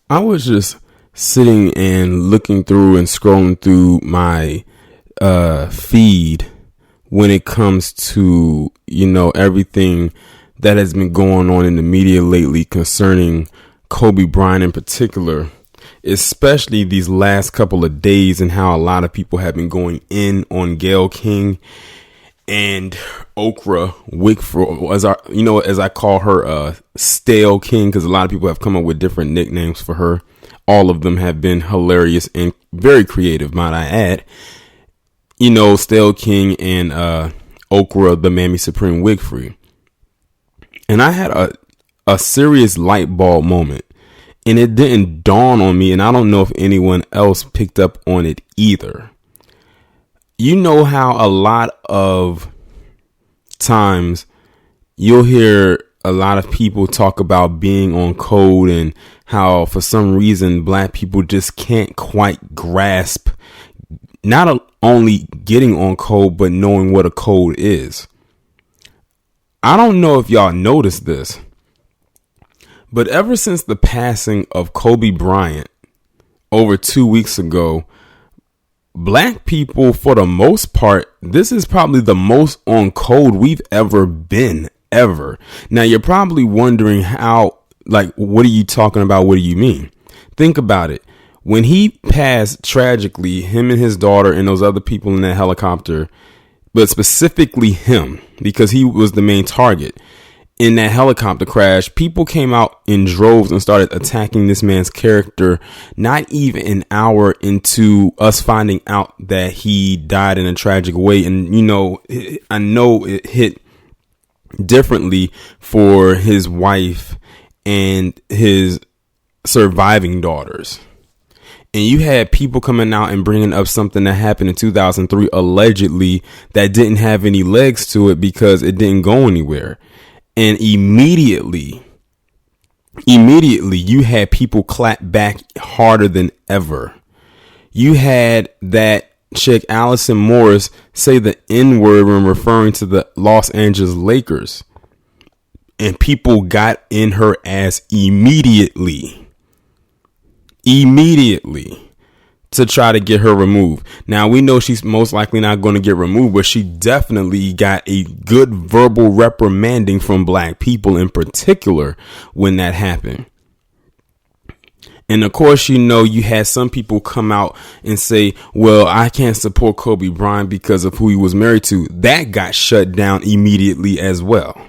I was just sitting and looking through and scrolling through my feed when it comes to, everything that has been going on in the media lately concerning Kobe Bryant in particular, especially these last couple of days, and how a lot of people have been going in on Gayle King and Okra Wickford, as I call her, Stale King, because a lot of people have come up with different nicknames for her. All of them have been hilarious and very creative, might I add. Stale King and Okra, the Mammy Supreme Wickford. And I had a serious light bulb moment, and it didn't dawn on me, and I don't know if anyone else picked up on it either. You know how a lot of times you'll hear a lot of people talk about being on code, and how for some reason black people just can't quite grasp not only getting on code, but knowing what a code is. I don't know if y'all noticed this, but ever since the passing of Kobe Bryant over 2 weeks ago, black people, for the most part, this is probably the most on code we've ever been, ever. Now, you're probably wondering how, what are you talking about? What do you mean? Think about it. When he passed tragically, him and his daughter and those other people in that helicopter, but specifically him, because he was the main target in that helicopter crash, people came out in droves and started attacking this man's character, not even an hour into us finding out that he died in a tragic way. And, I know it hit differently for his wife and his surviving daughters. And you had people coming out and bringing up something that happened in 2003, allegedly, that didn't have any legs to it because it didn't go anywhere. And immediately you had people clap back harder than ever. You had that chick, Allison Morris, say the N-word when referring to the Los Angeles Lakers. And people got in her ass immediately to try to get her removed. Now, we know she's most likely not going to get removed, but she definitely got a good verbal reprimanding from black people in particular when that happened. And of course, you had some people come out and say, well, I can't support Kobe Bryant because of who he was married to. That got shut down immediately as well.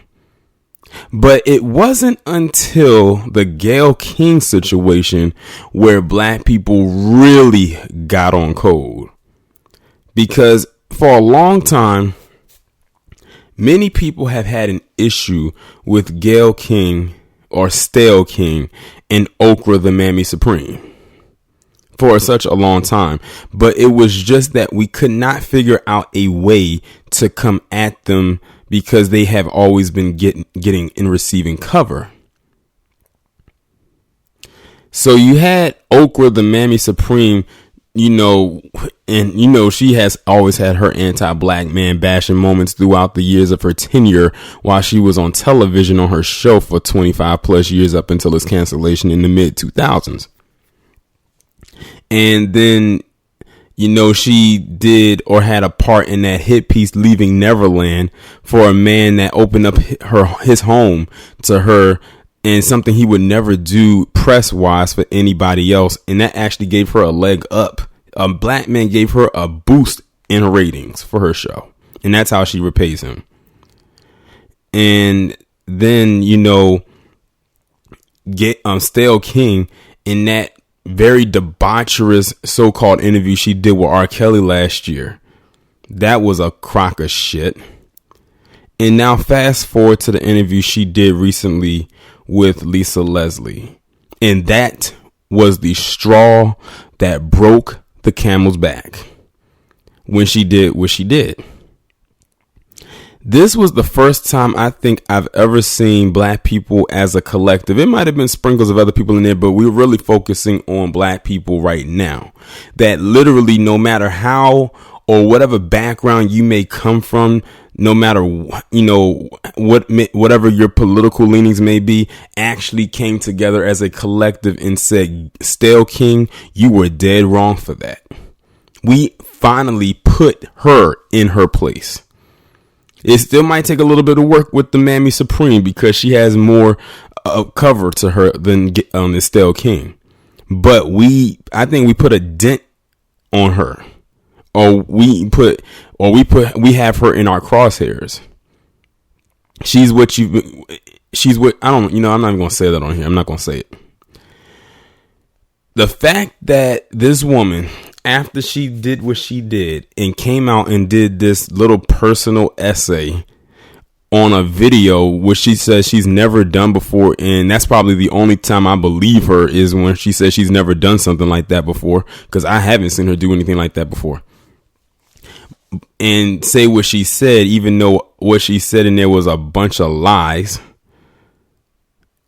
But it wasn't until the Gayle King situation where black people really got on code. Because for a long time, many people have had an issue with Gayle King or Stale King and Okra the Mammy Supreme for such a long time. But it was just that we could not figure out a way to come at them, because they have always been getting and receiving cover. So you had Okra the Mammy Supreme, and she has always had her anti-black man bashing moments throughout the years of her tenure while she was on television on her show for 25 plus years up until its cancellation in the mid 2000s. And then she did or had a part in that hit piece Leaving Neverland for a man that opened up his home to her, and something he would never do press wise for anybody else. And that actually gave her a leg up. A black man gave her a boost in ratings for her show. And that's how she repays him. And then, Stale King in that very debaucherous so-called interview she did with R. Kelly last year. That was a crock of shit. And now fast forward to the interview she did recently with Lisa Leslie. And that was the straw that broke the camel's back when she did what she did. This was the first time I think I've ever seen black people as a collective. It might have been sprinkles of other people in there, but we're really focusing on black people right now. That literally, no matter how or whatever background you may come from, no matter whatever your political leanings may be, actually came together as a collective and said, Gayle King, you were dead wrong for that. We finally put her in her place. It still might take a little bit of work with the Mammy Supreme because she has more cover to her than Gayle King. But I think we put a dent on her, or we have her in our crosshairs. I'm not even going to say that on here. I'm not going to say it. The fact that this woman, after she did what she did and came out and did this little personal essay on a video, which she says she's never done before, and that's probably the only time I believe her is when she says she's never done something like that before, because I haven't seen her do anything like that before. And say what she said, even though what she said in there was a bunch of lies,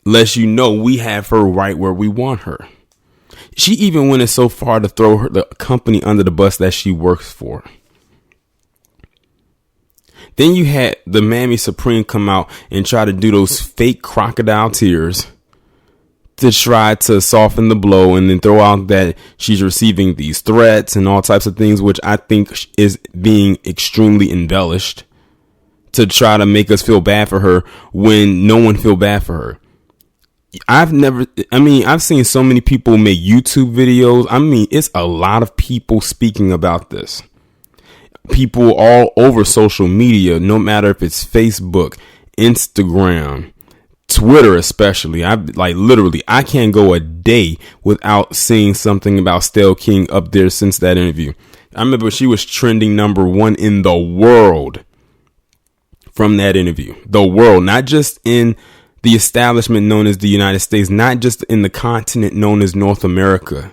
lets you know we have her right where we want her. She even went so far to throw the company under the bus that she works for. Then you had the Mammy Supreme come out and try to do those fake crocodile tears to try to soften the blow, and then throw out that she's receiving these threats and all types of things, which I think is being extremely embellished to try to make us feel bad for her when no one feel bad for her. I've seen so many people make YouTube videos. It's a lot of people speaking about this. People all over social media, no matter if it's Facebook, Instagram, Twitter, especially. I can't go a day without seeing something about Gayle King up there since that interview. I remember she was trending #1 in the world from that interview. The world, not just in the establishment known as the United States, not just in the continent known as North America,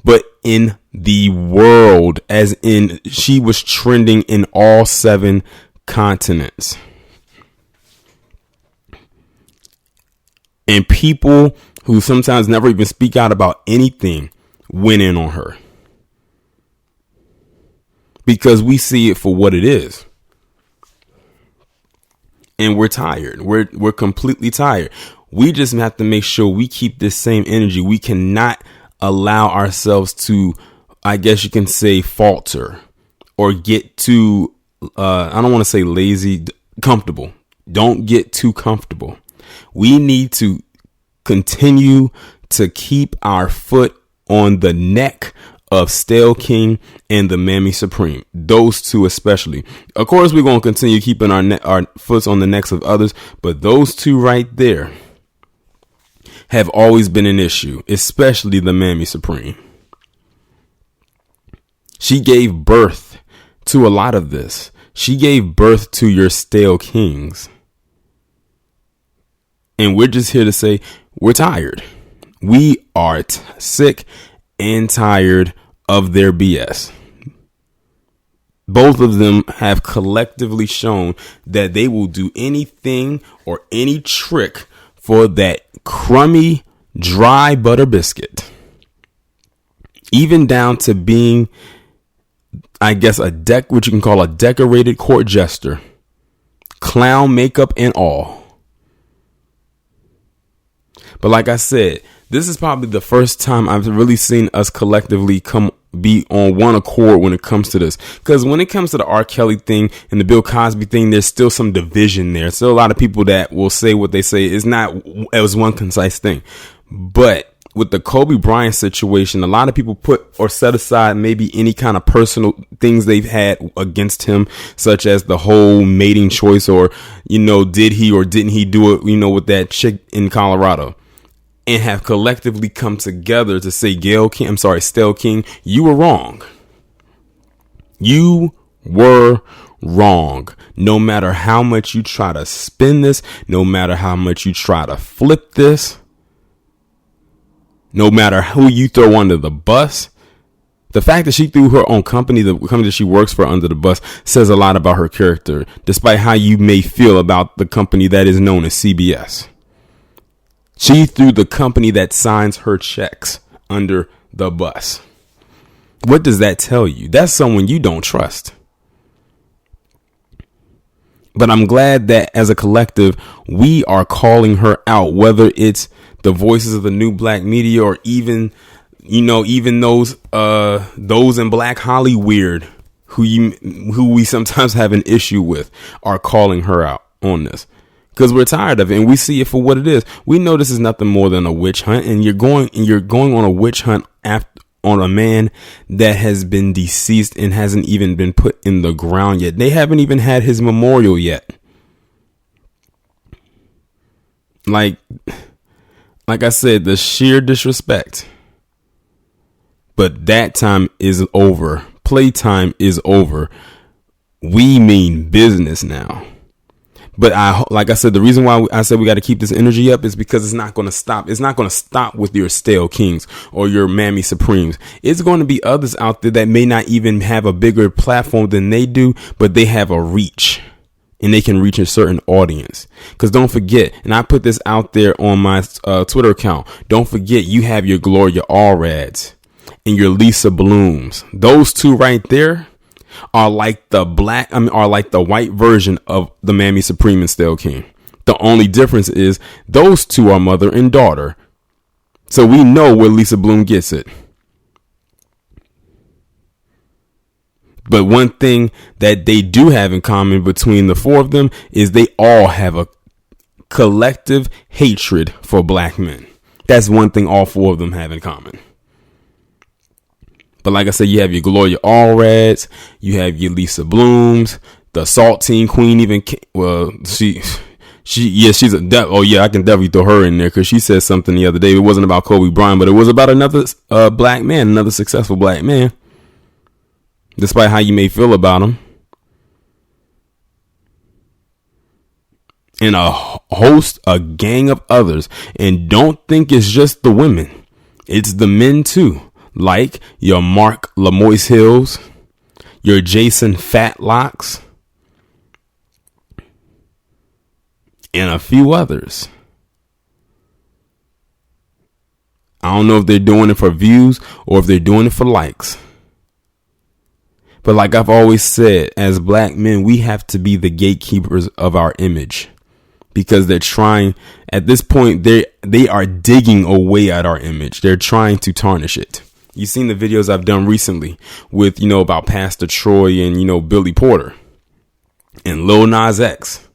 but in the world, as in she was trending in all 7 continents. And people who sometimes never even speak out about anything went in on her, because we see it for what it is. And we're tired. We're completely tired. We just have to make sure we keep this same energy. We cannot allow ourselves to, I guess you can say, falter or get too, I don't want to say lazy, comfortable. Don't get too comfortable. We need to continue to keep our foot on the neck of Gayle King and the Mammy Supreme. Those two especially. Of course, we're going to continue keeping our foot on the necks of others, but those two right there have always been an issue, especially the Mammy Supreme. She gave birth to a lot of this. She gave birth to your Gayle Kings. And we're just here to say we're tired. We are sick and tired of their BS. Both of them have collectively shown that they will do anything or any trick for that crummy, dry butter biscuit. Even down to being, I guess, what you can call a decorated court jester. Clown makeup and all. But like I said, this is probably the first time I've really seen us collectively be on one accord when it comes to this. Because when it comes to the R. Kelly thing and the Bill Cosby thing, there's still some division there. Still a lot of people that will say what they say. It's not as one concise thing. But with the Kobe Bryant situation, a lot of people put or set aside maybe any kind of personal things they've had against him, such as the whole mating choice, or, did he or didn't he do it, with that chick in Colorado. And have collectively come together to say, Gayle King, you were wrong. You were wrong. No matter how much you try to spin this, no matter how much you try to flip this, no matter who you throw under the bus, the fact that she threw her own company, the company that she works for, under the bus, says a lot about her character, despite how you may feel about the company that is known as CBS. She threw the company that signs her checks under the bus. What does that tell you? That's someone you don't trust. But I'm glad that as a collective, we are calling her out, whether it's the voices of the new black media or even, even those in Black Hollywood who we sometimes have an issue with are calling her out on this. Because we're tired of it and we see it for what it is. We know this is nothing more than a witch hunt, and you're going on a witch hunt on a man that has been deceased and hasn't even been put in the ground yet. They haven't even had his memorial yet. Like I said, the sheer disrespect. But that time is over. Playtime is over. We mean business now. But like I said, the reason why I said we got to keep this energy up is because it's not going to stop. It's not going to stop with your stale kings or your Mammy Supremes. It's going to be others out there that may not even have a bigger platform than they do, but they have a reach and they can reach a certain audience. Because don't forget, and I put this out there on my Twitter account, don't forget you have your Gloria Allreds and your Lisa Blooms. Those two right there are like the white version of the Mammy Supreme and Stale King. The only difference is those two are mother and daughter. So we know where Lisa Bloom gets it. But one thing that they do have in common between the four of them is they all have a collective hatred for black men. That's one thing all four of them have in common. But like I said, you have your Gloria Allreds, you have your Lisa Blooms, the Saltine Queen. She's I can definitely throw her in there because she said something the other day. It wasn't about Kobe Bryant, but it was about another black man, another successful black man. Despite how you may feel about him, and a gang of others. And don't think it's just the women; it's the men too. Like your Mark Lamoise Hills, your Jason Fatlocks, and a few others. I don't know if they're doing it for views or if they're doing it for likes. But like I've always said, as black men, we have to be the gatekeepers of our image. Because they're trying, at this point, they are digging away at our image. They're trying to tarnish it. You've seen the videos I've done recently with, about Pastor Troy and, Billy Porter and Lil Nas X.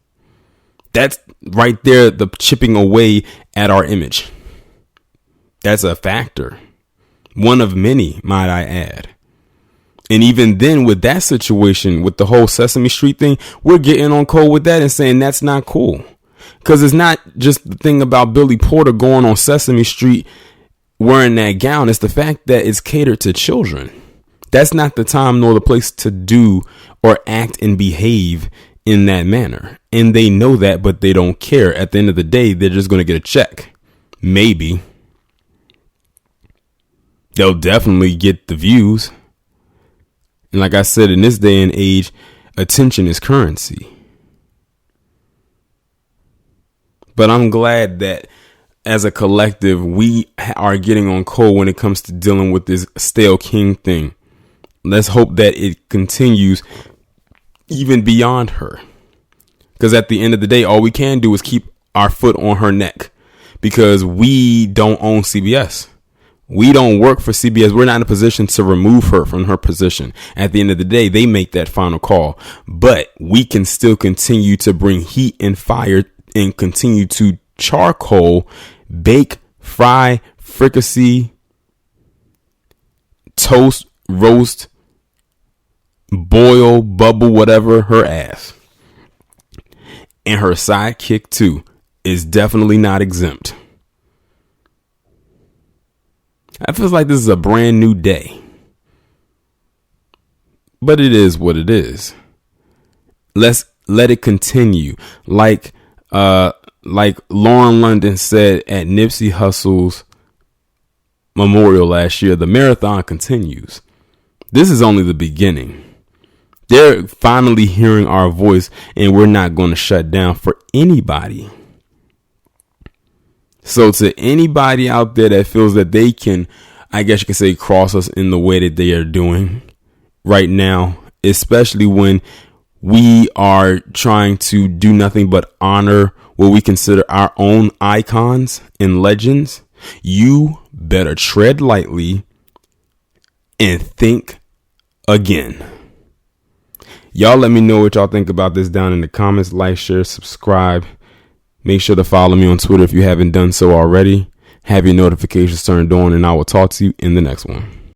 That's right there, the chipping away at our image. That's a factor. One of many, might I add. And even then with that situation, with the whole Sesame Street thing, we're getting on code with that and saying that's not cool. Because it's not just the thing about Billy Porter going on Sesame Street wearing that gown. It's the fact that it's catered to children. That's not the time nor the place to do or act and behave in that manner. And they know that, but they don't care. At the end of the day, they're just going to get a check. Maybe. They'll definitely get the views. And like I said, in this day and age, attention is currency. But I'm glad that as a collective, we are getting on code when it comes to dealing with this Stale King thing. Let's hope that it continues even beyond her. Because at the end of the day, all we can do is keep our foot on her neck. Because we don't own CBS. We don't work for CBS. We're not in a position to remove her from her position. At the end of the day, they make that final call. But we can still continue to bring heat and fire and continue to charcoal, bake, fry, fricassee, toast, roast, boil, bubble, whatever, her ass. And her sidekick, too, is definitely not exempt. I feel like this is a brand new day. But it is what it is. Let's let it continue. Like Lauren London said at Nipsey Hussle's memorial last year, the marathon continues. This is only the beginning. They're finally hearing our voice, and we're not going to shut down for anybody. So to anybody out there that feels that they can I guess you could say, cross us in the way that they are doing right now, especially when we are trying to do nothing but honor what we consider our own icons and legends. You better tread lightly and think again. Y'all let me know what y'all think about this down in the comments. Like, share, subscribe. Make sure to follow me on Twitter if you haven't done so already. Have your notifications turned on, and I will talk to you in the next one.